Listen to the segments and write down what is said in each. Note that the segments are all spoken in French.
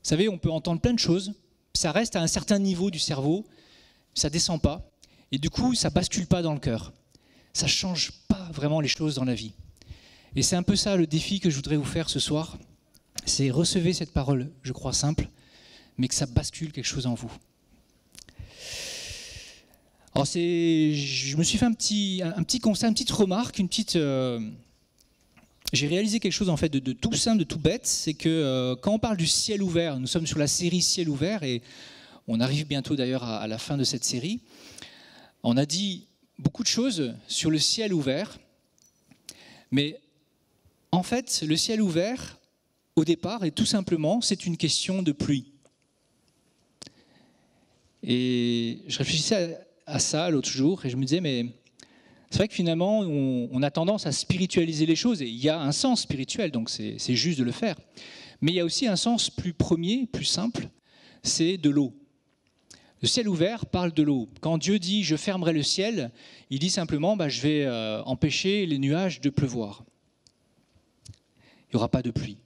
savez, on peut entendre plein de choses, ça reste à un certain niveau du cerveau, ça ne descend pas, et du coup, ça ne bascule pas dans le cœur. Ça ne change pas vraiment les choses dans la vie. Et c'est un peu ça le défi que je voudrais vous faire ce soir, c'est recevoir cette parole, je crois simple, mais que ça bascule quelque chose en vous. Alors je me suis fait un petit constat, une petite remarque, j'ai réalisé quelque chose en fait de tout simple, de tout bête, c'est que quand on parle du ciel ouvert, nous sommes sur la série Ciel ouvert et on arrive bientôt d'ailleurs à la fin de cette série, on a dit beaucoup de choses sur le ciel ouvert, mais en fait le ciel ouvert au départ et tout simplement c'est une question de pluie. Et je réfléchissais à ça l'autre jour et je me disais mais c'est vrai que finalement on a tendance à spiritualiser les choses et il y a un sens spirituel donc c'est juste de le faire. Mais il y a aussi un sens plus premier, plus simple, c'est de l'eau. Le ciel ouvert parle de l'eau. Quand Dieu dit je fermerai le ciel, il dit simplement je vais empêcher les nuages de pleuvoir. Il n'y aura pas de pluie.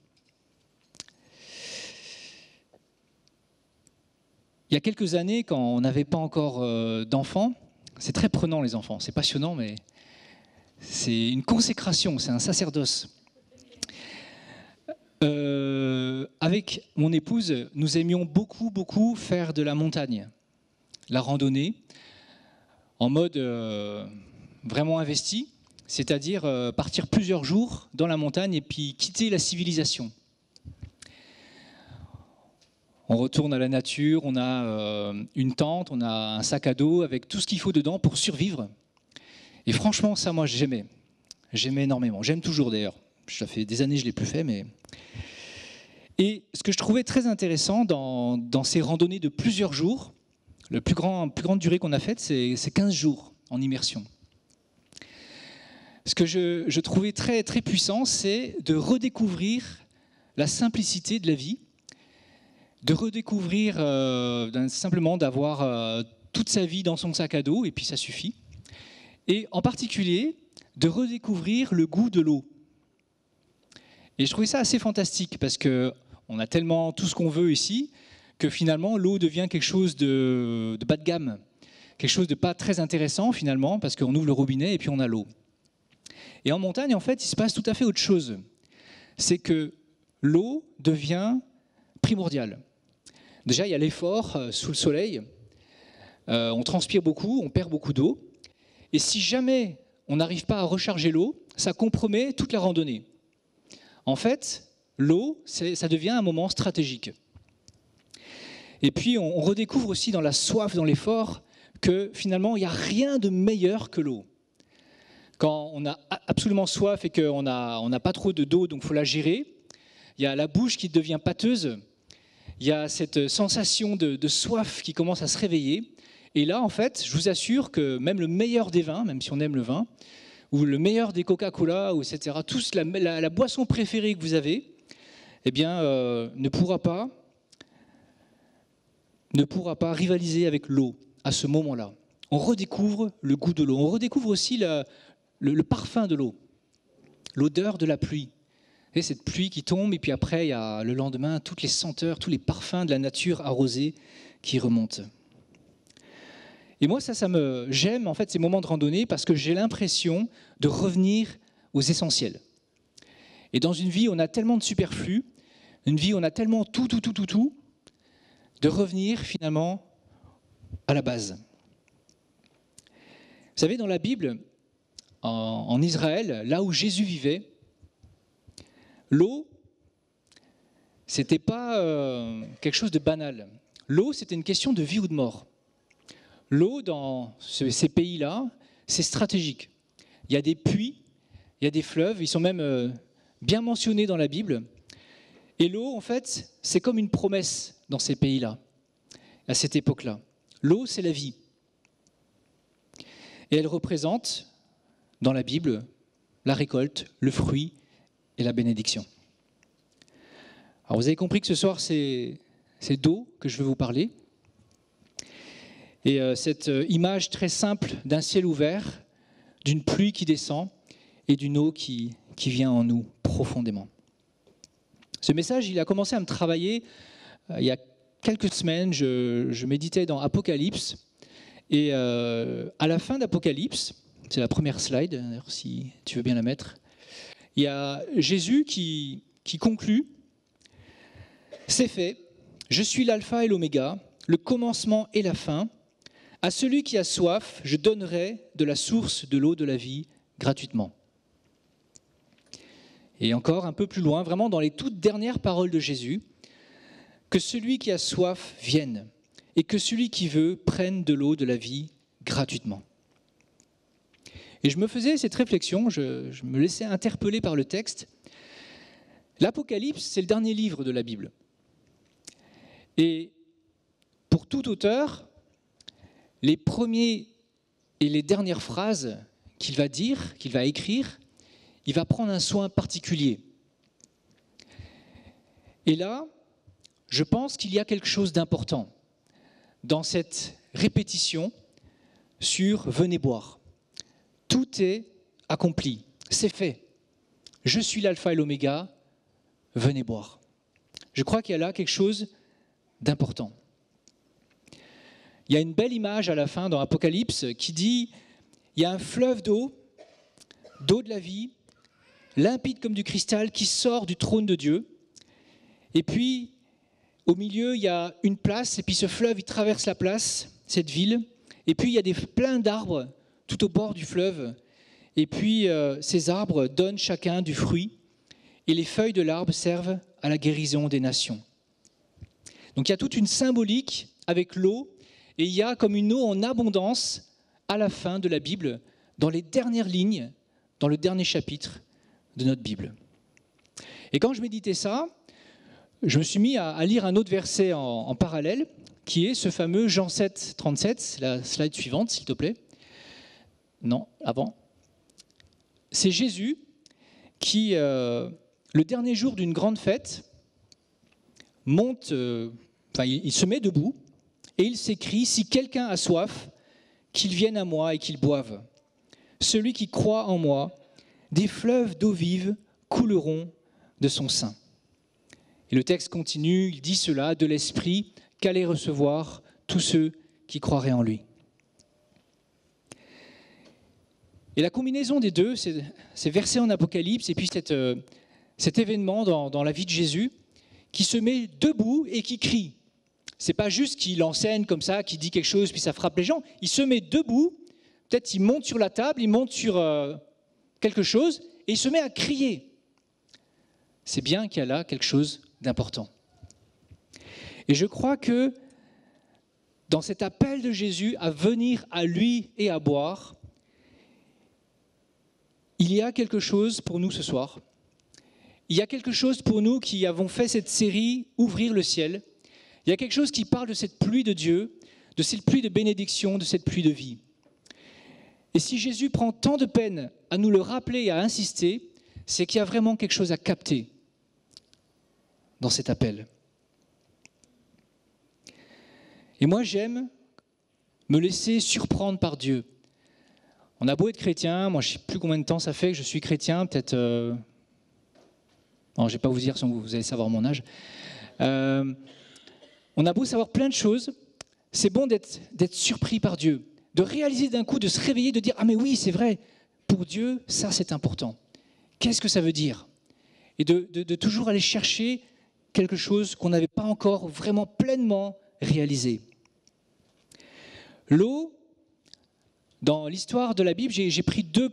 Il y a quelques années, quand on n'avait pas encore d'enfants, c'est très prenant les enfants, c'est passionnant, mais c'est une consécration, c'est un sacerdoce. Avec mon épouse, nous aimions beaucoup faire de la montagne, la randonnée, en mode vraiment investi, c'est-à-dire partir plusieurs jours dans la montagne et puis quitter la civilisation. On retourne à la nature, on a une tente, on a un sac à dos avec tout ce qu'il faut dedans pour survivre. Et franchement, ça, moi, j'aimais. J'aimais énormément. J'aime toujours d'ailleurs. Ça fait des années que je ne l'ai plus fait. Et ce que je trouvais très intéressant dans ces randonnées de plusieurs jours, la plus grande durée qu'on a faite, c'est 15 jours en immersion. Ce que je trouvais très puissant, c'est de redécouvrir la simplicité de la vie, de redécouvrir simplement d'avoir toute sa vie dans son sac à dos, et puis ça suffit. Et en particulier, de redécouvrir le goût de l'eau. Et je trouvais ça assez fantastique, parce qu'on a tellement tout ce qu'on veut ici, que finalement l'eau devient quelque chose de bas de gamme, quelque chose de pas très intéressant finalement, parce qu'on ouvre le robinet et puis on a l'eau. Et en montagne, en fait, il se passe tout à fait autre chose. C'est que l'eau devient primordiale. Déjà, il y a l'effort sous le soleil, on transpire beaucoup, on perd beaucoup d'eau, et si jamais on n'arrive pas à recharger l'eau, ça compromet toute la randonnée. En fait, l'eau, ça devient un moment stratégique. Et puis, on redécouvre aussi dans la soif, dans l'effort, que finalement, il n'y a rien de meilleur que l'eau. Quand on a absolument soif et qu'on n'a pas trop d'eau, donc il faut la gérer, il y a la bouche qui devient pâteuse, il y a cette sensation de soif qui commence à se réveiller. Et là, en fait, je vous assure que même le meilleur des vins, même si on aime le vin, ou le meilleur des Coca-Cola, ou etc., tous la boisson préférée que vous avez, eh bien, ne pourra pas rivaliser avec l'eau à ce moment-là. On redécouvre le goût de l'eau. On redécouvre aussi le parfum de l'eau, l'odeur de la pluie. Et cette pluie qui tombe, et puis après, il y a le lendemain, toutes les senteurs, tous les parfums de la nature arrosée qui remontent. Et moi, j'aime en fait ces moments de randonnée parce que j'ai l'impression de revenir aux essentiels. Et dans une vie, on a tellement de superflu, une vie, on a tellement tout, de revenir finalement à la base. Vous savez, dans la Bible, en Israël, là où Jésus vivait, l'eau, c'était pas quelque chose de banal. L'eau, c'était une question de vie ou de mort. L'eau, dans ces pays-là, c'est stratégique. Il y a des puits, il y a des fleuves, ils sont même bien mentionnés dans la Bible. Et l'eau, en fait, c'est comme une promesse dans ces pays-là, à cette époque-là. L'eau, c'est la vie. Et elle représente, dans la Bible, la récolte, le fruit et la bénédiction. Alors vous avez compris que ce soir, c'est d'eau que je veux vous parler. Et cette image très simple d'un ciel ouvert, d'une pluie qui descend et d'une eau qui vient en nous profondément. Ce message, il a commencé à me travailler il y a quelques semaines, je méditais dans Apocalypse, et à la fin d'Apocalypse, c'est la première slide, d'ailleurs, si tu veux bien la mettre, il y a Jésus qui conclut « C'est fait, je suis l'alpha et l'oméga, le commencement et la fin. À celui qui a soif, je donnerai de la source de l'eau de la vie gratuitement. » Et encore un peu plus loin, vraiment dans les toutes dernières paroles de Jésus, « Que celui qui a soif vienne, et que celui qui veut prenne de l'eau de la vie gratuitement. » Et je me faisais cette réflexion, je me laissais interpeller par le texte. L'Apocalypse, c'est le dernier livre de la Bible. Et pour tout auteur, les premiers et les dernières phrases qu'il va dire, qu'il va écrire, il va prendre un soin particulier. Et là, je pense qu'il y a quelque chose d'important dans cette répétition sur « venez boire ». Tout est accompli, c'est fait. Je suis l'alpha et l'oméga, venez boire. Je crois qu'il y a là quelque chose d'important. Il y a une belle image à la fin dans Apocalypse qui dit il y a un fleuve d'eau de la vie, limpide comme du cristal, qui sort du trône de Dieu. Et puis, au milieu, il y a une place, et puis ce fleuve, il traverse la place, cette ville. Et puis, il y a plein d'arbres tout au bord du fleuve. Et puis, ces arbres donnent chacun du fruit, et les feuilles de l'arbre servent à la guérison des nations. Donc, il y a toute une symbolique avec l'eau, et il y a comme une eau en abondance à la fin de la Bible, dans les dernières lignes, dans le dernier chapitre de notre Bible. Et quand je méditais ça, je me suis mis à lire un autre verset en parallèle, qui est ce fameux Jean 7, 37, la slide suivante, s'il te plaît. Non, avant. C'est Jésus qui, le dernier jour d'une grande fête, il se met debout et il s'écrie « Si quelqu'un a soif, qu'il vienne à moi et qu'il boive. Celui qui croit en moi, des fleuves d'eau vive couleront de son sein. » Et le texte continue, il dit cela, de l'Esprit qu'allaient recevoir tous ceux qui croiraient en lui. Et la combinaison des deux, ces versets en Apocalypse et puis cet événement dans la vie de Jésus qui se met debout et qui crie. Ce n'est pas juste qu'il enseigne comme ça, qu'il dit quelque chose puis ça frappe les gens. Il se met debout, peut-être il monte sur la table, il monte sur quelque chose et il se met à crier. C'est bien qu'il y a là quelque chose d'important. Et je crois que dans cet appel de Jésus à venir à lui et à boire, il y a quelque chose pour nous ce soir. Il y a quelque chose pour nous qui avons fait cette série « Ouvrir le ciel ». Il y a quelque chose qui parle de cette pluie de Dieu, de cette pluie de bénédiction, de cette pluie de vie. Et si Jésus prend tant de peine à nous le rappeler et à insister, c'est qu'il y a vraiment quelque chose à capter dans cet appel. Et moi, j'aime me laisser surprendre par Dieu. On a beau être chrétien, moi je ne sais plus combien de temps ça fait que je suis chrétien, peut-être... Non, je ne vais pas vous dire, sinon vous allez savoir mon âge. On a beau savoir plein de choses, c'est bon d'être surpris par Dieu, de réaliser d'un coup, de se réveiller, de dire « Ah mais oui, c'est vrai, pour Dieu, ça c'est important. Qu'est-ce que ça veut dire ?» Et de toujours aller chercher quelque chose qu'on n'avait pas encore vraiment pleinement réalisé. L'eau, dans l'histoire de la Bible, j'ai pris 2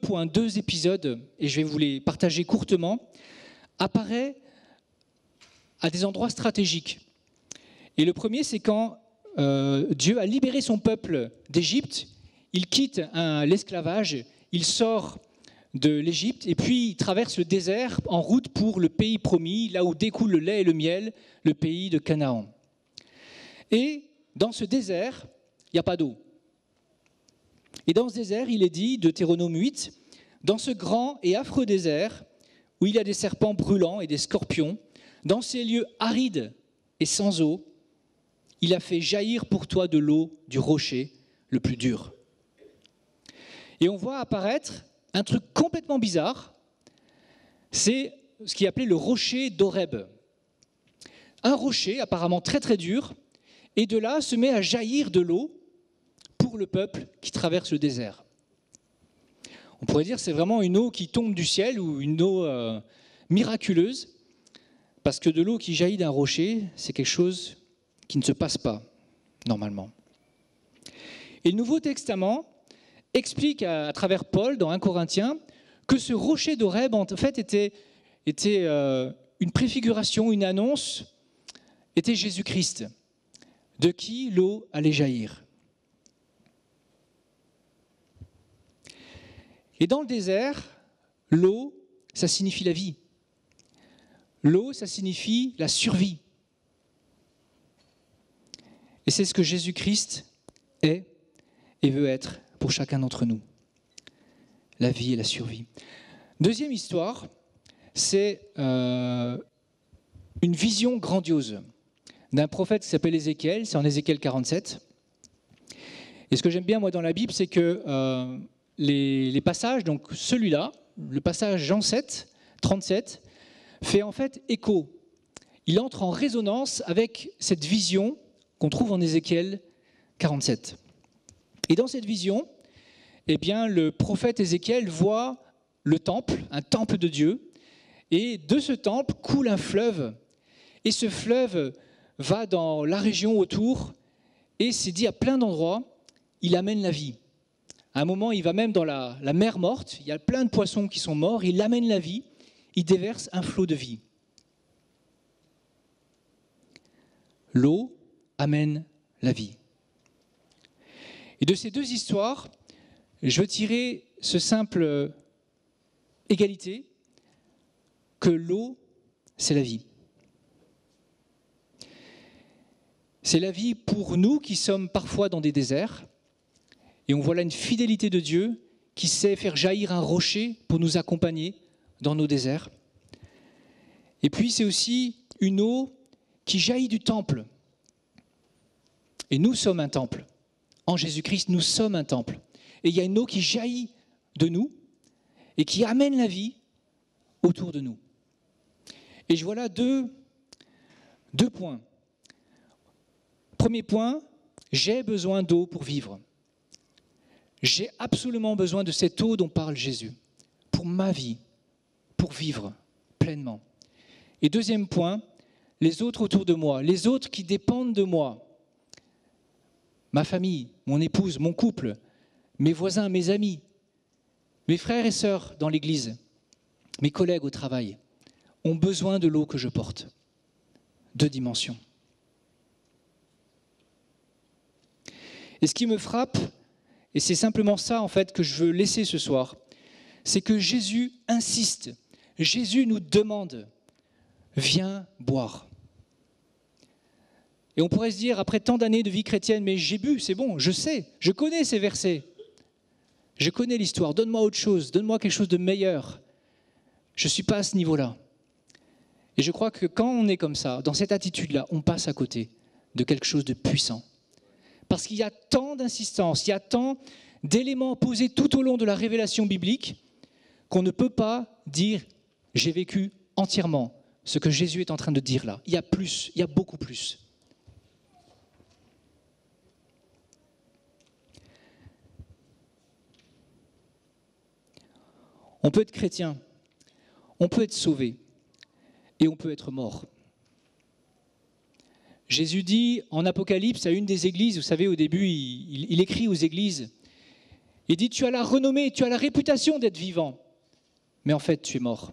épisodes, et je vais vous les partager courtement, apparaît à des endroits stratégiques. Et le premier, c'est quand Dieu a libéré son peuple d'Égypte, il quitte l'esclavage, il sort de l'Égypte, et puis il traverse le désert en route pour le pays promis, là où découle le lait et le miel, le pays de Canaan. Et dans ce désert, il n'y a pas d'eau. Et dans ce désert, il est dit, Deutéronome 8, dans ce grand et affreux désert, où il y a des serpents brûlants et des scorpions, dans ces lieux arides et sans eau, il a fait jaillir pour toi de l'eau du rocher le plus dur. Et on voit apparaître un truc complètement bizarre, c'est ce qui est appelé le rocher d'Horeb. un rocher apparemment très très dur, et de là se met à jaillir de l'eau pour le peuple qui traverse le désert. On pourrait dire que c'est vraiment une eau qui tombe du ciel ou une eau miraculeuse, parce que de l'eau qui jaillit d'un rocher, c'est quelque chose qui ne se passe pas normalement. Et le Nouveau Testament explique à travers Paul, dans 1 Corinthiens, que ce rocher d'Horeb, en fait, était une préfiguration, une annonce, était Jésus-Christ, de qui l'eau allait jaillir. Et dans le désert, l'eau, ça signifie la vie. L'eau, ça signifie la survie. Et c'est ce que Jésus-Christ est et veut être pour chacun d'entre nous. La vie et la survie. Deuxième histoire, c'est une vision grandiose d'un prophète qui s'appelle Ézéchiel, c'est en Ézéchiel 47. Et ce que j'aime bien moi dans la Bible, c'est que les passages, donc celui-là, le passage Jean 7, 37, fait en fait écho. Il entre en résonance avec cette vision qu'on trouve en Ézéchiel 47. Et dans cette vision, eh bien, le prophète Ézéchiel voit le temple, un temple de Dieu, et de ce temple coule un fleuve. Et ce fleuve va dans la région autour, et c'est dit à plein d'endroits, il amène la vie. À un moment, il va même dans la mer morte, il y a plein de poissons qui sont morts, il amène la vie, il déverse un flot de vie. L'eau amène la vie. Et de ces deux histoires, je veux tirer ce simple égalité que l'eau, c'est la vie. C'est la vie pour nous qui sommes parfois dans des déserts, et on voit là une fidélité de Dieu qui sait faire jaillir un rocher pour nous accompagner dans nos déserts. Et puis c'est aussi une eau qui jaillit du temple. Et nous sommes un temple. En Jésus-Christ, nous sommes un temple. Et il y a une eau qui jaillit de nous et qui amène la vie autour de nous. Et je vois là deux points. Premier point, j'ai besoin d'eau pour vivre. J'ai absolument besoin de cette eau dont parle Jésus pour ma vie, pour vivre pleinement. Et deuxième point, les autres autour de moi, les autres qui dépendent de moi, ma famille, mon épouse, mon couple, mes voisins, mes amis, mes frères et sœurs dans l'église, mes collègues au travail, ont besoin de l'eau que je porte. Deux dimensions. Et ce qui me frappe, et c'est simplement ça en fait que je veux laisser ce soir, c'est que Jésus insiste, Jésus nous demande, viens boire. Et on pourrait se dire, après tant d'années de vie chrétienne, mais j'ai bu, c'est bon, je sais, je connais ces versets, je connais l'histoire, donne-moi autre chose, donne-moi quelque chose de meilleur. Je ne suis pas à ce niveau-là. Et je crois que quand on est comme ça, dans cette attitude-là, on passe à côté de quelque chose de puissant. Parce qu'il y a tant d'insistance, il y a tant d'éléments posés tout au long de la révélation biblique qu'on ne peut pas dire « j'ai vécu entièrement ce que Jésus est en train de dire là ». Il y a plus, il y a beaucoup plus. On peut être chrétien, on peut être sauvé et on peut être mort. Jésus dit en Apocalypse à une des églises, vous savez au début il écrit aux églises, il dit tu as la renommée, tu as la réputation d'être vivant, mais en fait tu es mort.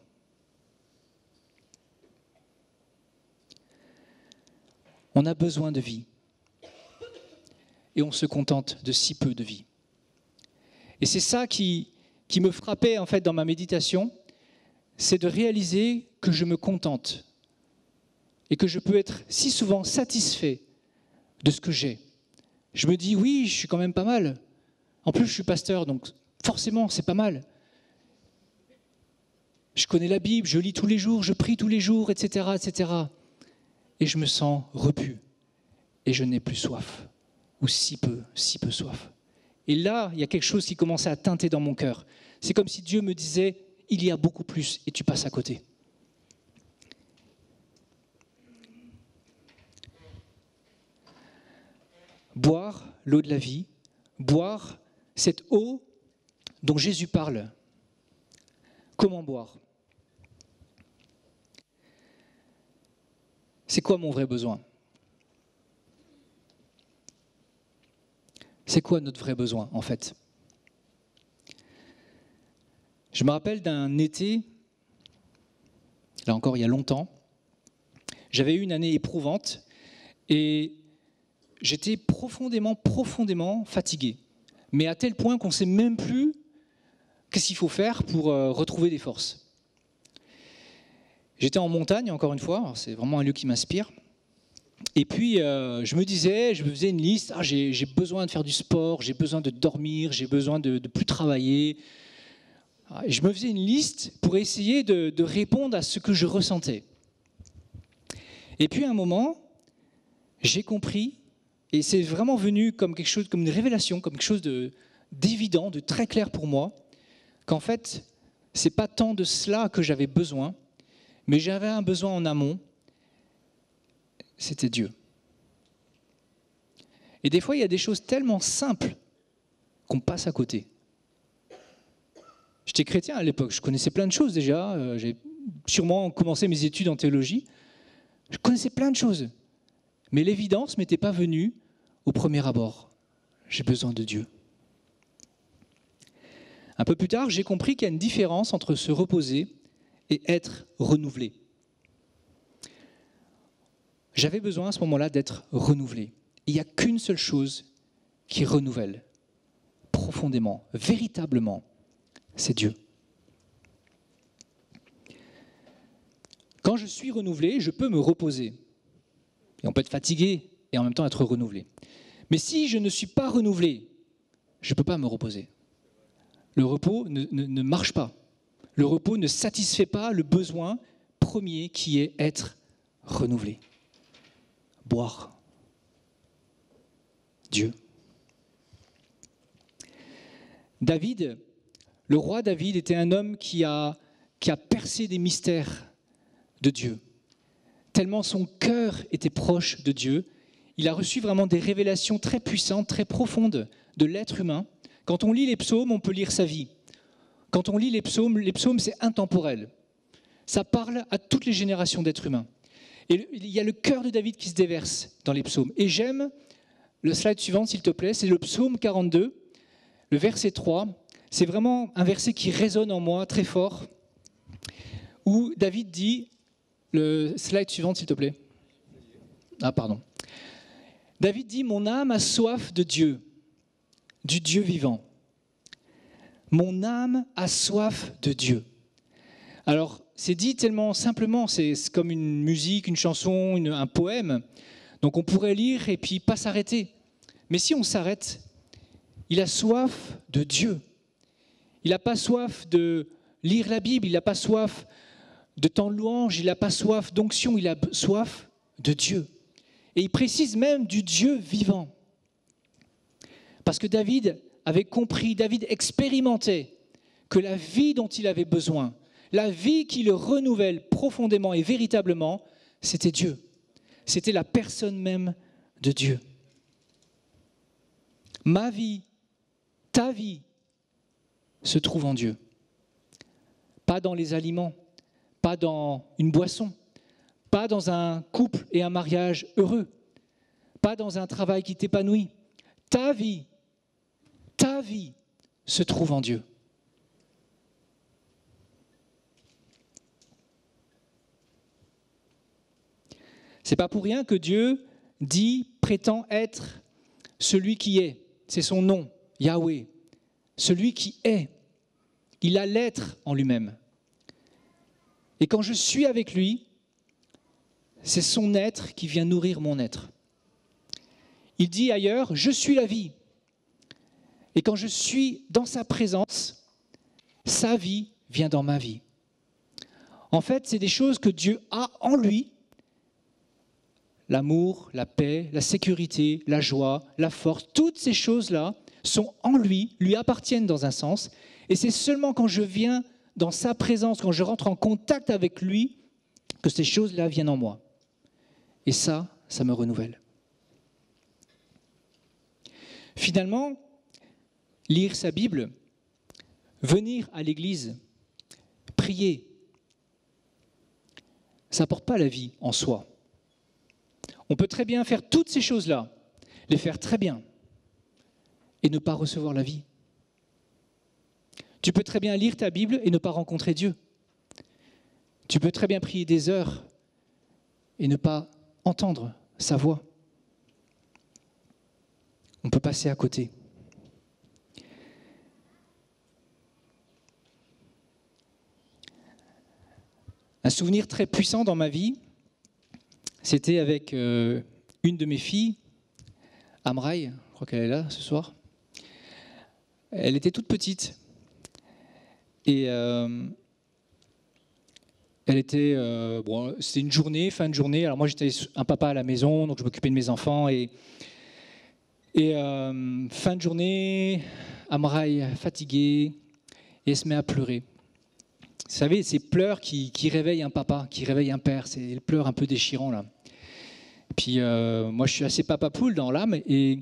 On a besoin de vie et on se contente de si peu de vie. Et c'est ça qui me frappait en fait dans ma méditation, c'est de réaliser que je me contente et que je peux être si souvent satisfait de ce que j'ai. Je me dis, oui, je suis quand même pas mal. En plus, je suis pasteur, donc forcément, c'est pas mal. Je connais la Bible, je lis tous les jours, je prie tous les jours, etc., etc. Et je me sens repu. Et je n'ai plus soif. Ou si peu soif. Et là, il y a quelque chose qui commençait à teinter dans mon cœur. C'est comme si Dieu me disait, il y a beaucoup plus, et tu passes à côté. boire l'eau de la vie, boire cette eau dont Jésus parle. Comment boire? C'est quoi mon vrai besoin? C'est quoi notre vrai besoin, en fait? Je me rappelle d'un été, là encore il y a longtemps, j'avais eu une année éprouvante et j'étais profondément fatigué. Mais à tel point qu'on ne sait même plus qu'est-ce qu'il faut faire pour retrouver des forces. J'étais en montagne, encore une fois, c'est vraiment un lieu qui m'inspire. Et puis, je me faisais une liste, j'ai besoin de faire du sport, j'ai besoin de dormir, j'ai besoin de plus travailler. Et je me faisais une liste pour essayer de répondre à ce que je ressentais. Et puis, à un moment, j'ai compris, et c'est vraiment venu comme quelque chose, comme une révélation, comme quelque chose d'évident, de très clair pour moi, qu'en fait, ce n'est pas tant de cela que j'avais besoin, mais j'avais un besoin en amont, c'était Dieu. Et des fois, il y a des choses tellement simples qu'on passe à côté. J'étais chrétien à l'époque, je connaissais plein de choses déjà, j'ai sûrement commencé mes études en théologie, je connaissais plein de choses, mais l'évidence ne m'était pas venue au premier abord. J'ai besoin de Dieu. Un peu plus tard, j'ai compris qu'il y a une différence entre se reposer et être renouvelé. J'avais besoin à ce moment-là d'être renouvelé. Il n'y a qu'une seule chose qui renouvelle profondément, véritablement, c'est Dieu. Quand je suis renouvelé, je peux me reposer. Et on peut être fatigué et en même temps être renouvelé. Mais si je ne suis pas renouvelé, je ne peux pas me reposer. Le repos ne marche pas. Le repos ne satisfait pas le besoin premier qui est être renouvelé. Boire. Dieu. David, le roi David était un homme qui a percé des mystères de Dieu. Tellement son cœur était proche de Dieu, il a reçu vraiment des révélations très puissantes, très profondes de l'être humain. Quand on lit les psaumes, on peut lire sa vie. Quand on lit les psaumes, c'est intemporel. Ça parle à toutes les générations d'êtres humains. Et il y a le cœur de David qui se déverse dans les psaumes. Et j'aime, le slide suivant s'il te plaît, c'est le psaume 42, le verset 3. C'est vraiment un verset qui résonne en moi très fort, où David dit, le slide suivant s'il te plaît. Ah pardon. David dit, mon âme a soif de Dieu, du Dieu vivant. Mon âme a soif de Dieu. Alors, c'est dit tellement simplement, c'est comme une musique, une chanson, un poème. Donc on pourrait lire et puis pas s'arrêter. Mais si on s'arrête, il a soif de Dieu. Il n'a pas soif de lire la Bible, il n'a pas soif de temps de louange, il n'a pas soif d'onction, il a soif de Dieu. Et il précise même du Dieu vivant. Parce que David avait compris, David expérimentait que la vie dont il avait besoin, la vie qui le renouvelle profondément et véritablement, c'était Dieu. C'était la personne même de Dieu. Ma vie, ta vie, se trouve en Dieu. Pas dans les aliments, pas dans une boisson, pas dans un couple et un mariage heureux, pas dans un travail qui t'épanouit. Ta vie se trouve en Dieu. C'est pas pour rien que Dieu prétend être celui qui est. C'est son nom, Yahweh. Celui qui est. Il a l'être en lui-même. Et quand je suis avec lui, c'est son être qui vient nourrir mon être. Il dit ailleurs, je suis la vie. Et quand je suis dans sa présence, sa vie vient dans ma vie. En fait, c'est des choses que Dieu a en lui. L'amour, la paix, la sécurité, la joie, la force, toutes ces choses-là sont en lui, lui appartiennent dans un sens. Et c'est seulement quand je viens dans sa présence, quand je rentre en contact avec lui, que ces choses-là viennent en moi. Et ça me renouvelle. Finalement, lire sa Bible, venir à l'église, prier, ça n'apporte pas la vie en soi. On peut très bien faire toutes ces choses-là, les faire très bien, et ne pas recevoir la vie. Tu peux très bien lire ta Bible et ne pas rencontrer Dieu. Tu peux très bien prier des heures et ne pas entendre sa voix. On peut passer à côté. Un souvenir très puissant dans ma vie, c'était avec une de mes filles, Amraï, je crois qu'elle est là ce soir. Elle était toute petite et c'était une journée, fin de journée. Alors moi j'étais un papa à la maison, donc je m'occupais de mes enfants et fin de journée, Amraï fatiguée et elle se met à pleurer. Vous savez, ces pleurs qui réveillent un papa, qui réveillent un père, c'est les pleurs un peu déchirants là. Puis moi je suis assez papa poule dans l'âme et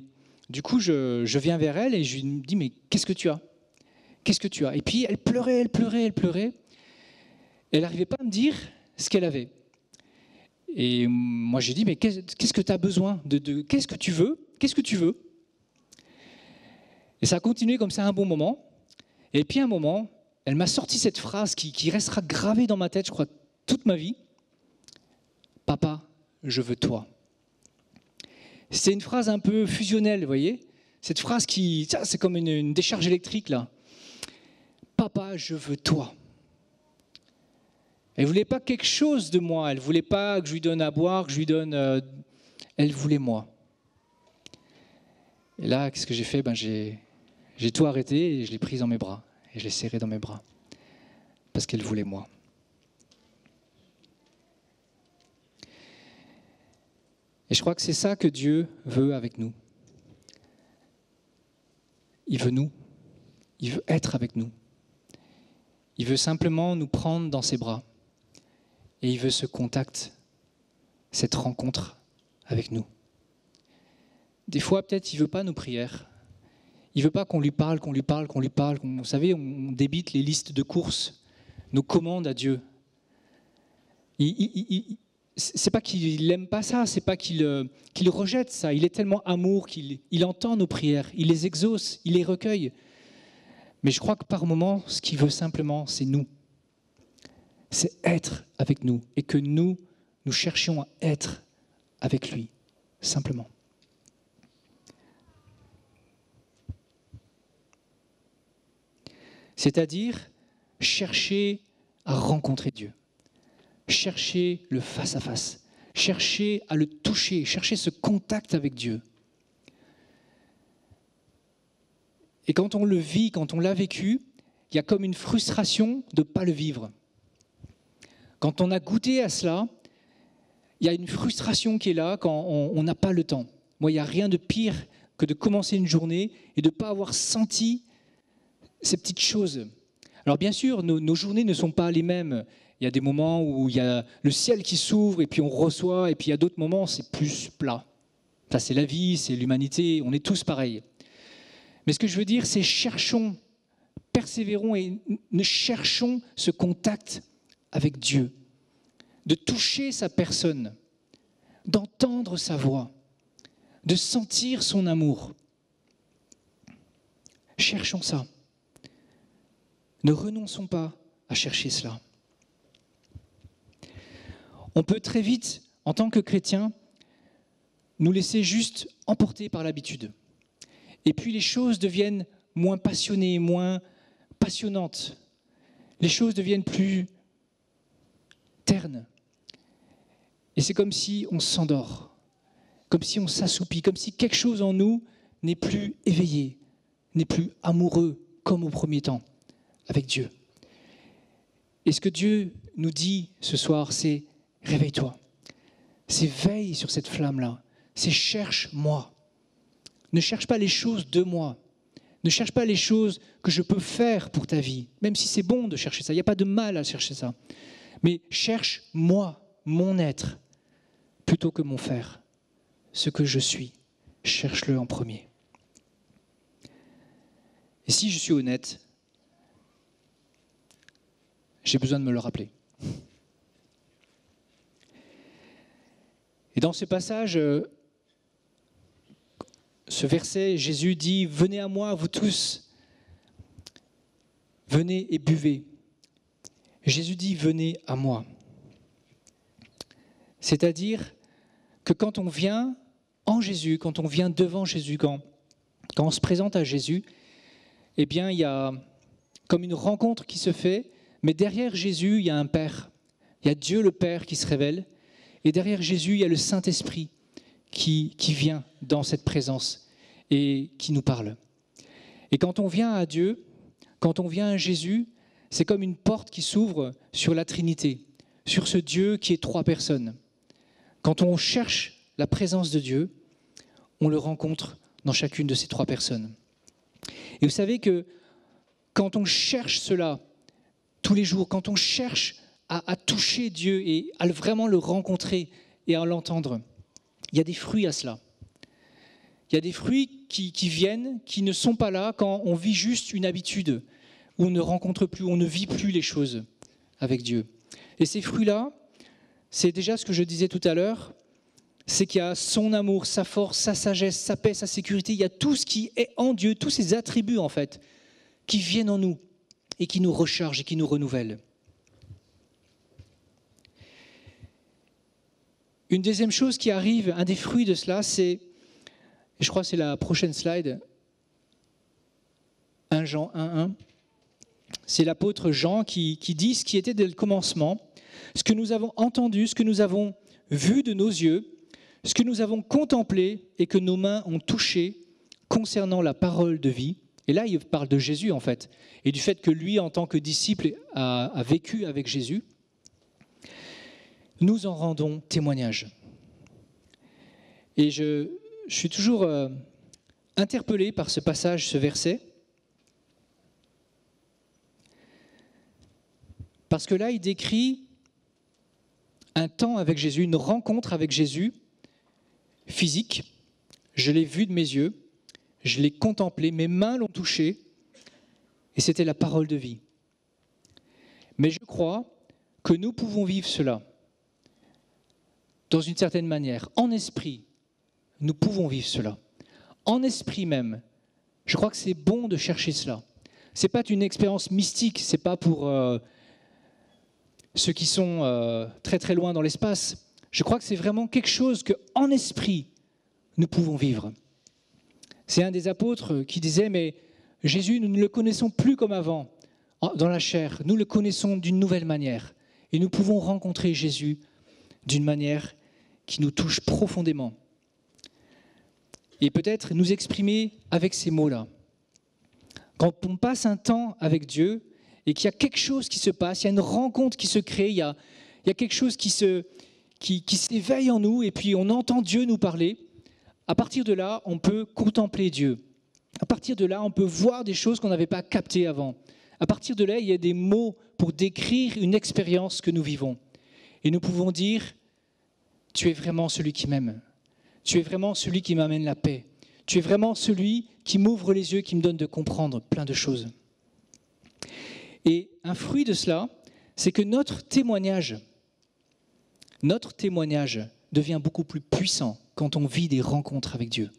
du coup je viens vers elle et je lui dis mais qu'est-ce que tu as ? Qu'est-ce que tu as ? Et puis elle pleurait. Elle n'arrivait pas à me dire ce qu'elle avait. Et moi j'ai dit mais qu'est-ce que tu as besoin qu'est-ce que tu veux ? Qu'est-ce que tu veux ? Et ça a continué comme ça un bon moment. Et puis à un moment, elle m'a sorti cette phrase qui restera gravée dans ma tête, je crois, toute ma vie. Papa, je veux toi. C'est une phrase un peu fusionnelle, vous voyez ? Cette phrase c'est comme une décharge électrique là. Papa, je veux toi. Elle ne voulait pas quelque chose de moi, elle ne voulait pas que je lui donne à boire, que je lui donne... elle voulait moi. Et là, qu'est-ce que j'ai fait ? J'ai tout arrêté et je l'ai prise dans mes bras. Et je l'ai serrée dans mes bras. Parce qu'elle voulait moi. Et je crois que c'est ça que Dieu veut avec nous. Il veut nous. Il veut être avec nous. Il veut simplement nous prendre dans ses bras. Et il veut ce contact, cette rencontre avec nous. Des fois, peut-être, il ne veut pas nos prières. Il ne veut pas qu'on lui parle. Vous savez, on débite les listes de courses, nos commandes à Dieu. C'est pas qu'il n'aime pas ça, c'est pas qu'il rejette ça. Il est tellement amour qu'il entend nos prières, il les exauce, il les recueille. Mais je crois que par moments, ce qu'il veut simplement, c'est nous. C'est être avec nous et que nous cherchions à être avec lui, simplement. C'est-à-dire chercher à rencontrer Dieu, chercher le face-à-face, chercher à le toucher, chercher ce contact avec Dieu. Et quand on le vit, quand on l'a vécu, il y a comme une frustration de ne pas le vivre. Quand on a goûté à cela, il y a une frustration qui est là quand on n'a pas le temps. Moi, il n'y a rien de pire que de commencer une journée et de ne pas avoir senti ces petites choses. Alors bien sûr, nos journées ne sont pas les mêmes. Il y a des moments où il y a le ciel qui s'ouvre et puis on reçoit, et puis il y a d'autres moments, c'est plus plat. Ça, c'est la vie, c'est l'humanité, on est tous pareils. Mais ce que je veux dire, c'est cherchons, persévérons et cherchons ce contact avec Dieu, de toucher sa personne, d'entendre sa voix, de sentir son amour. Cherchons ça. Ne renonçons pas à chercher cela. On peut très vite, en tant que chrétien, nous laisser juste emporter par l'habitude. Et puis les choses deviennent moins passionnées, moins passionnantes. Les choses deviennent plus ternes. Et c'est comme si on s'endort, comme si on s'assoupit, comme si quelque chose en nous n'est plus éveillé, n'est plus amoureux comme au premier temps avec Dieu. Et ce que Dieu nous dit ce soir, c'est réveille-toi. C'est veille sur cette flamme-là. C'est cherche-moi. Ne cherche pas les choses de moi. Ne cherche pas les choses que je peux faire pour ta vie, même si c'est bon de chercher ça. Il n'y a pas de mal à chercher ça. Mais cherche moi, mon être, plutôt que mon faire. Ce que je suis, cherche-le en premier. Et si je suis honnête, j'ai besoin de me le rappeler. Et dans ce passage, ce verset, Jésus dit « Venez à moi, vous tous, venez et buvez ». Jésus dit « Venez à moi ». C'est-à-dire que quand on vient en Jésus, quand on vient devant Jésus, quand on se présente à Jésus, eh bien, il y a comme une rencontre qui se fait, mais derrière Jésus, il y a un Père. Il y a Dieu le Père qui se révèle, et derrière Jésus, il y a le Saint-Esprit qui vient dans cette présence et qui nous parle. Et quand on vient à Dieu, quand on vient à Jésus, c'est comme une porte qui s'ouvre sur la Trinité, sur ce Dieu qui est 3 personnes. Quand on cherche la présence de Dieu, on le rencontre dans chacune de ces 3 personnes. Et vous savez que quand on cherche cela tous les jours, quand on cherche à toucher Dieu et à vraiment le rencontrer et à l'entendre, il y a des fruits à cela. Il y a des fruits qui viennent, qui ne sont pas là quand on vit juste une habitude, où on ne rencontre plus, on ne vit plus les choses avec Dieu. Et ces fruits-là, c'est déjà ce que je disais tout à l'heure, c'est qu'il y a son amour, sa force, sa sagesse, sa paix, sa sécurité. Il y a tout ce qui est en Dieu, tous ces attributs en fait, qui viennent en nous et qui nous rechargent et qui nous renouvellent. Une deuxième chose qui arrive, un des fruits de cela, c'est, je crois que c'est la prochaine slide, 1 Jean 1:1. C'est l'apôtre Jean qui dit ce qui était dès le commencement, ce que nous avons entendu, ce que nous avons vu de nos yeux, ce que nous avons contemplé et que nos mains ont touché concernant la parole de vie. Et là, il parle de Jésus en fait, et du fait que lui, en tant que disciple, a vécu avec Jésus. Nous en rendons témoignage. Et je suis toujours interpellé par ce passage, ce verset, parce que là, il décrit un temps avec Jésus, une rencontre avec Jésus, physique. Je l'ai vu de mes yeux, je l'ai contemplé, mes mains l'ont touché, et c'était la parole de vie. Mais je crois que nous pouvons vivre cela dans une certaine manière, en esprit. Nous pouvons vivre cela. En esprit même, je crois que c'est bon de chercher cela. Ce n'est pas une expérience mystique, ce n'est pas pour ceux qui sont très très loin dans l'espace. Je crois que c'est vraiment quelque chose qu'en esprit, nous pouvons vivre. C'est un des apôtres qui disait, mais Jésus, nous ne le connaissons plus comme avant, dans la chair. Nous le connaissons d'une nouvelle manière. Et nous pouvons rencontrer Jésus d'une manière qui nous touche profondément. Et peut-être nous exprimer avec ces mots-là. Quand on passe un temps avec Dieu et qu'il y a quelque chose qui se passe, il y a une rencontre qui se crée, il y a quelque chose qui s'éveille en nous et puis on entend Dieu nous parler, à partir de là, on peut contempler Dieu. À partir de là, on peut voir des choses qu'on n'avait pas captées avant. À partir de là, il y a des mots pour décrire une expérience que nous vivons. Et nous pouvons dire, tu es vraiment celui qui m'aime. Tu es vraiment celui qui m'amène la paix. Tu es vraiment celui qui m'ouvre les yeux, qui me donne de comprendre plein de choses. Et un fruit de cela, c'est que notre témoignage devient beaucoup plus puissant quand on vit des rencontres avec Dieu.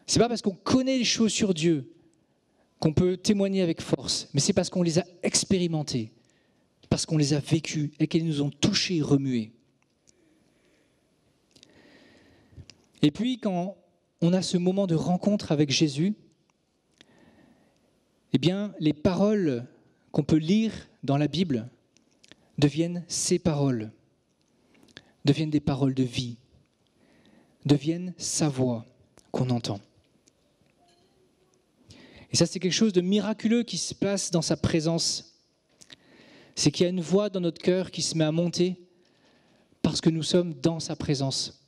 Ce n'est pas parce qu'on connaît les choses sur Dieu qu'on peut témoigner avec force, mais c'est parce qu'on les a expérimentées, parce qu'on les a vécues et qu'elles nous ont touchés et remués. Et puis, quand on a ce moment de rencontre avec Jésus, eh bien, les paroles qu'on peut lire dans la Bible deviennent ses paroles, deviennent des paroles de vie, deviennent sa voix qu'on entend. Et ça, c'est quelque chose de miraculeux qui se passe dans sa présence. C'est qu'il y a une voix dans notre cœur qui se met à monter parce que nous sommes dans sa présence.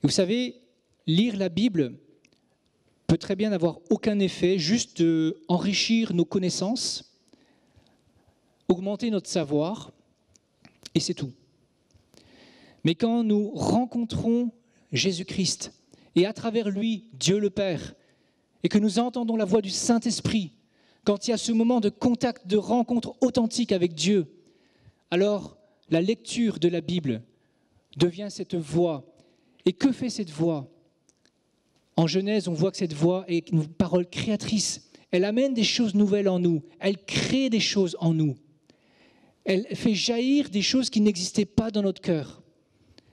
Vous savez, lire la Bible peut très bien n'avoir aucun effet, juste enrichir nos connaissances, augmenter notre savoir, et c'est tout. Mais quand nous rencontrons Jésus-Christ et à travers lui, Dieu le Père, et que nous entendons la voix du Saint-Esprit, quand il y a ce moment de contact, de rencontre authentique avec Dieu, alors la lecture de la Bible devient cette voix. Et que fait cette voix ? En Genèse, on voit que cette voix est une parole créatrice. Elle amène des choses nouvelles en nous. Elle crée des choses en nous. Elle fait jaillir des choses qui n'existaient pas dans notre cœur.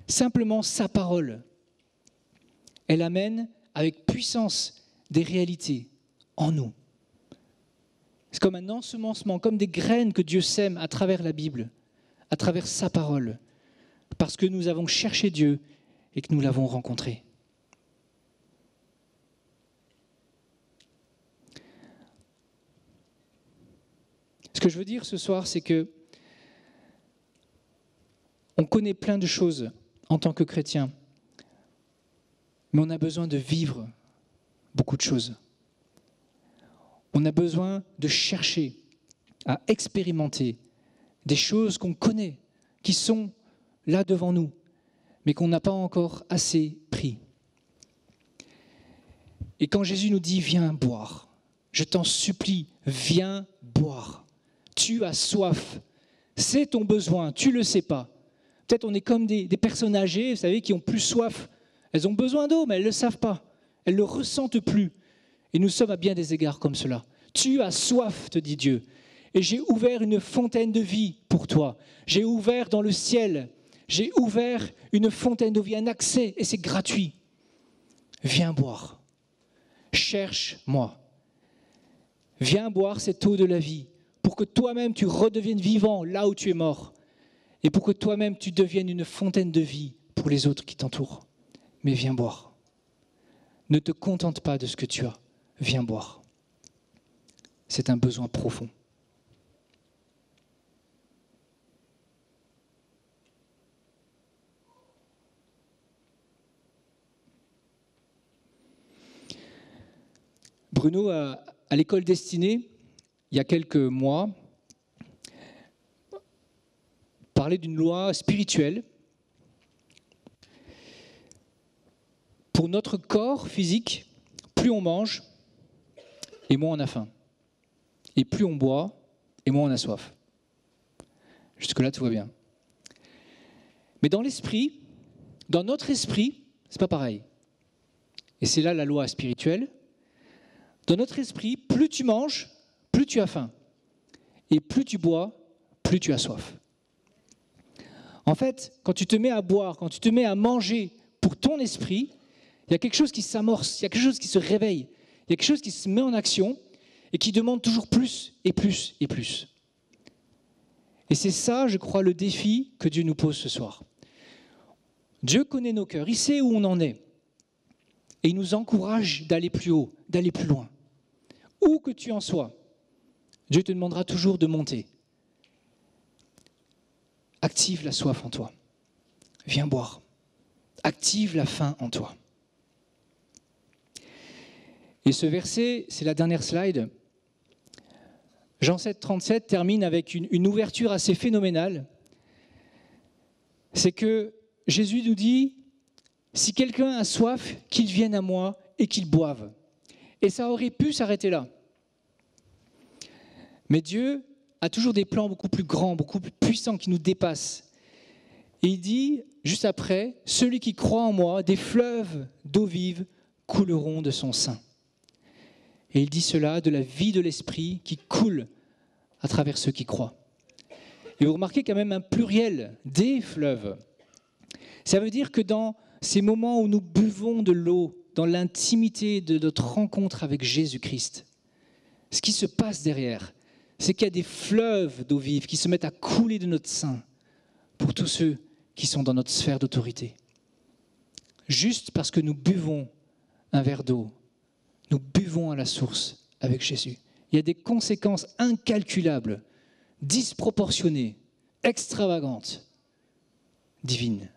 Simplement sa parole. Elle amène avec puissance des réalités en nous. C'est comme un ensemencement, comme des graines que Dieu sème à travers la Bible, à travers sa parole, parce que nous avons cherché Dieu et que nous l'avons rencontré. Ce que je veux dire ce soir, c'est que on connaît plein de choses en tant que chrétien, mais on a besoin de vivre beaucoup de choses. On a besoin de chercher à expérimenter des choses qu'on connaît, qui sont là devant nous, mais qu'on n'a pas encore assez pris. Et quand Jésus nous dit « Viens boire », je t'en supplie, viens boire. Tu as soif, c'est ton besoin, tu ne le sais pas. Peut-être on est comme des personnes âgées, vous savez, qui ont plus soif. Elles ont besoin d'eau, mais elles ne le savent pas. Elles ne le ressentent plus. Et nous sommes à bien des égards comme cela. Tu as soif, te dit Dieu. Et j'ai ouvert une fontaine de vie pour toi. J'ai ouvert dans le ciel. J'ai ouvert une fontaine de vie, un accès, et c'est gratuit. Viens boire. Cherche-moi. Viens boire cette eau de la vie pour que toi-même tu redeviennes vivant là où tu es mort. Et pour que toi-même tu deviennes une fontaine de vie pour les autres qui t'entourent. Mais viens boire. Ne te contente pas de ce que tu as. Viens boire. C'est un besoin profond. Bruno, à l'école Destinée, il y a quelques mois, parlait d'une loi spirituelle. Pour notre corps physique, plus on mange, et moins on a faim. Et plus on boit, et moins on a soif. Jusque-là, tout va bien. Mais dans l'esprit, dans notre esprit, c'est pas pareil. Et c'est là la loi spirituelle. Dans notre esprit, plus tu manges, plus tu as faim. Et plus tu bois, plus tu as soif. En fait, quand tu te mets à boire, quand tu te mets à manger pour ton esprit, il y a quelque chose qui s'amorce, il y a quelque chose qui se réveille, il y a quelque chose qui se met en action et qui demande toujours plus et plus et plus. Et c'est ça, je crois, le défi que Dieu nous pose ce soir. Dieu connaît nos cœurs, il sait où on en est. Et il nous encourage d'aller plus haut, d'aller plus loin. Où que tu en sois, Dieu te demandera toujours de monter. Active la soif en toi. Viens boire. Active la faim en toi. Et ce verset, c'est la dernière slide. Jean 7, 37 termine avec une ouverture assez phénoménale. C'est que Jésus nous dit, si quelqu'un a soif, qu'il vienne à moi et qu'il boive. Et ça aurait pu s'arrêter là. Mais Dieu a toujours des plans beaucoup plus grands, beaucoup plus puissants qui nous dépassent. Et il dit, juste après, celui qui croit en moi, des fleuves d'eau vive couleront de son sein. Et il dit cela de la vie de l'esprit qui coule à travers ceux qui croient. Et vous remarquez quand même un pluriel, des fleuves. Ça veut dire que dans ces moments où nous buvons de l'eau, dans l'intimité de notre rencontre avec Jésus-Christ, ce qui se passe derrière, c'est qu'il y a des fleuves d'eau vive qui se mettent à couler de notre sein pour tous ceux qui sont dans notre sphère d'autorité. Juste parce que nous buvons un verre d'eau, nous buvons à la source avec Jésus. Il y a des conséquences incalculables, disproportionnées, extravagantes, divines.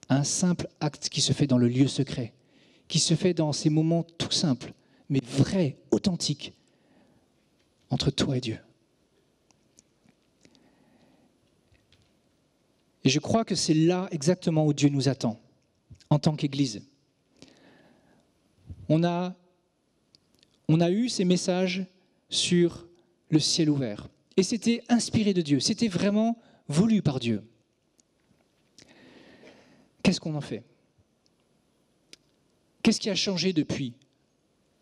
Un simple acte qui se fait dans le lieu secret, qui se fait dans ces moments tout simples, mais vrais, authentiques, entre toi et Dieu. Et je crois que c'est là exactement où Dieu nous attend, en tant qu'Église. On a eu ces messages sur le ciel ouvert. Et c'était inspiré de Dieu, c'était vraiment voulu par Dieu. Qu'est-ce qu'on en fait? Qu'est-ce qui a changé depuis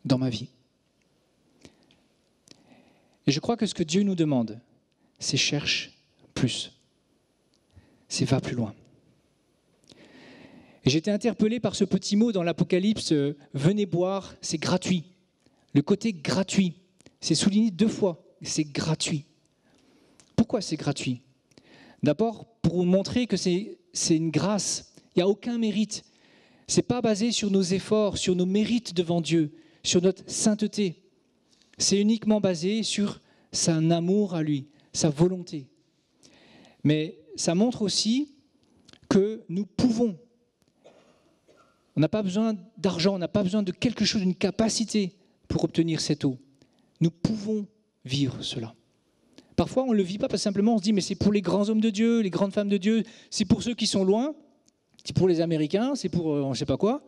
dans ma vie? Et je crois que ce que Dieu nous demande, c'est cherche plus. C'est va plus loin. Et j'ai été interpellé par ce petit mot dans l'Apocalypse, venez boire, c'est gratuit. Le côté gratuit, c'est souligné 2 fois, c'est gratuit. Pourquoi c'est gratuit? D'abord, pour vous montrer que c'est une grâce, il n'y a aucun mérite. Ce n'est pas basé sur nos efforts, sur nos mérites devant Dieu, sur notre sainteté. C'est uniquement basé sur son amour à lui, sa volonté. Mais ça montre aussi que nous pouvons. On n'a pas besoin d'argent, on n'a pas besoin de quelque chose, d'une capacité pour obtenir cette eau. Nous pouvons vivre cela. Parfois, on ne le vit pas parce que simplement on se dit mais c'est pour les grands hommes de Dieu, les grandes femmes de Dieu, c'est pour ceux qui sont loin, c'est pour les Américains, c'est pour on ne sait pas quoi.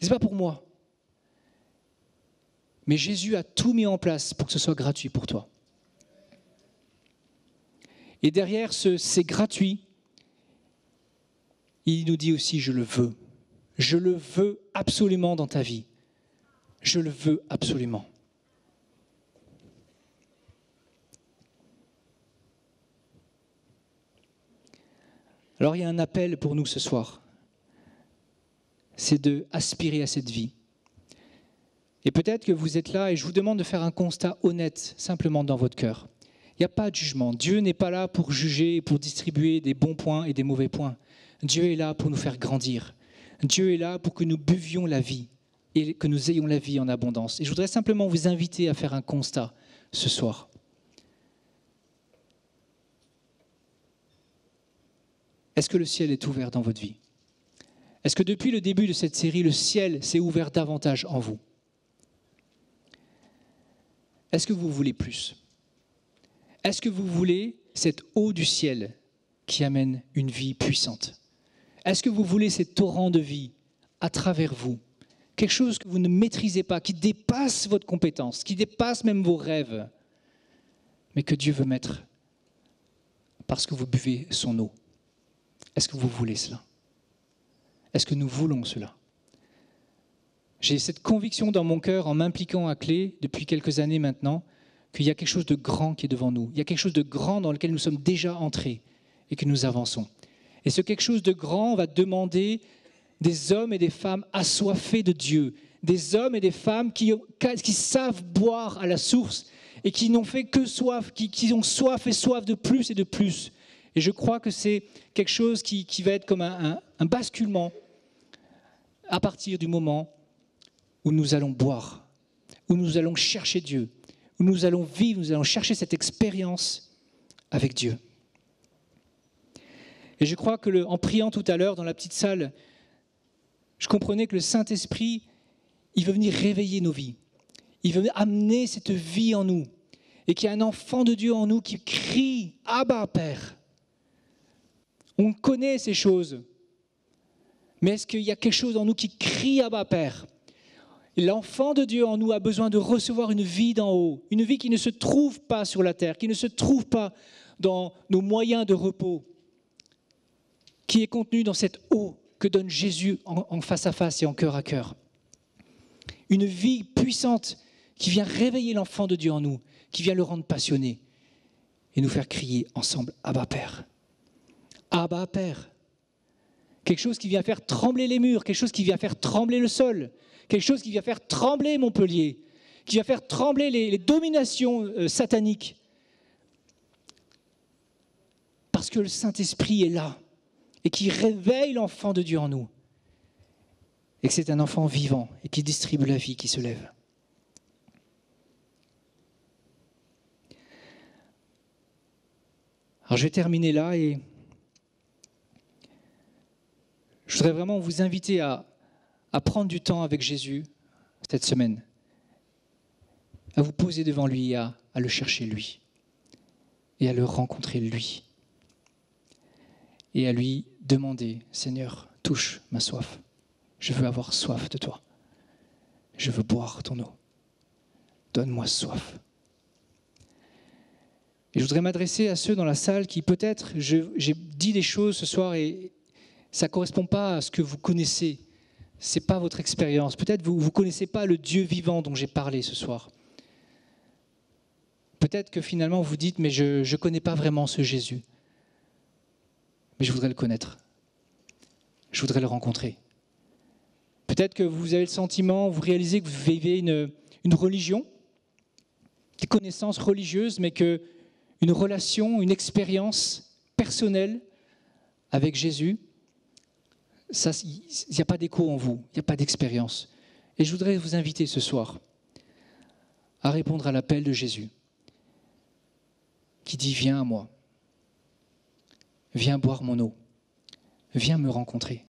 Ce n'est pas pour moi. Mais Jésus a tout mis en place pour que ce soit gratuit pour toi. Et derrière c'est gratuit, il nous dit aussi je le veux. Je le veux absolument dans ta vie. Je le veux absolument. Alors il y a un appel pour nous ce soir. C'est d'aspirer à cette vie. Et peut-être que vous êtes là et je vous demande de faire un constat honnête, simplement dans votre cœur. Il n'y a pas de jugement. Dieu n'est pas là pour juger, pour distribuer des bons points et des mauvais points. Dieu est là pour nous faire grandir. Dieu est là pour que nous buvions la vie et que nous ayons la vie en abondance. Et je voudrais simplement vous inviter à faire un constat ce soir. Est-ce que le ciel est ouvert dans votre vie? Est-ce que depuis le début de cette série, le ciel s'est ouvert davantage en vous? Est-ce que vous voulez plus? Est-ce que vous voulez cette eau du ciel qui amène une vie puissante? Est-ce que vous voulez ces torrents de vie à travers vous? Quelque chose que vous ne maîtrisez pas, qui dépasse votre compétence, qui dépasse même vos rêves, mais que Dieu veut mettre parce que vous buvez son eau. Est-ce que vous voulez cela? Est-ce que nous voulons cela? J'ai cette conviction dans mon cœur, en m'impliquant à Clé depuis quelques années maintenant, qu'il y a quelque chose de grand qui est devant nous. Il y a quelque chose de grand dans lequel nous sommes déjà entrés et que nous avançons. Et ce quelque chose de grand va demander des hommes et des femmes assoiffés de Dieu, des hommes et des femmes qui savent boire à la source et qui n'ont fait que soif, qui ont soif et soif de plus et de plus. Et je crois que c'est quelque chose qui va être comme un basculement à partir du moment où nous allons boire, où nous allons chercher Dieu, où nous allons vivre, nous allons chercher cette expérience avec Dieu. Et je crois que en priant tout à l'heure dans la petite salle, je comprenais que le Saint-Esprit, il veut venir réveiller nos vies. Il veut amener cette vie en nous. Et qu'il y a un enfant de Dieu en nous qui crie « Abba, Père ». On connaît ces choses. Mais est-ce qu'il y a quelque chose en nous qui crie « Abba, Père ». L'enfant de Dieu en nous a besoin de recevoir une vie d'en haut. Une vie qui ne se trouve pas sur la terre, qui ne se trouve pas dans nos moyens de repos, qui est contenue dans cette eau que donne Jésus en face à face et en cœur à cœur. Une vie puissante qui vient réveiller l'enfant de Dieu en nous, qui vient le rendre passionné et nous faire crier ensemble « Abba Père ». Abba Père. Quelque chose qui vient faire trembler les murs, quelque chose qui vient faire trembler le sol, quelque chose qui vient faire trembler Montpellier, qui vient faire trembler les dominations sataniques. Parce que le Saint-Esprit est là et qui réveille l'enfant de Dieu en nous. Et que c'est un enfant vivant et qui distribue la vie qui se lève. Alors je vais terminer là et je voudrais vraiment vous inviter à prendre du temps avec Jésus cette semaine, à vous poser devant lui, à le chercher lui et à le rencontrer lui et à lui demander « Seigneur, touche ma soif, je veux avoir soif de toi, Je veux boire ton eau. Donne-moi soif. Et je voudrais m'adresser à ceux dans la salle qui peut-être, j'ai dit des choses ce soir et ça ne correspond pas à ce que vous connaissez. Ce n'est pas votre expérience. Peut-être vous ne connaissez pas le Dieu vivant dont j'ai parlé ce soir. Peut-être que finalement vous dites, mais je ne connais pas vraiment ce Jésus. Mais je voudrais le connaître. Je voudrais le rencontrer. Peut-être que vous avez le sentiment, vous réalisez que vous vivez une religion, des connaissances religieuses, mais qu'une relation, une expérience personnelle avec Jésus, il n'y a pas d'écho en vous, il n'y a pas d'expérience. Et je voudrais vous inviter ce soir à répondre à l'appel de Jésus, qui dit « Viens à moi, viens boire mon eau, viens me rencontrer ».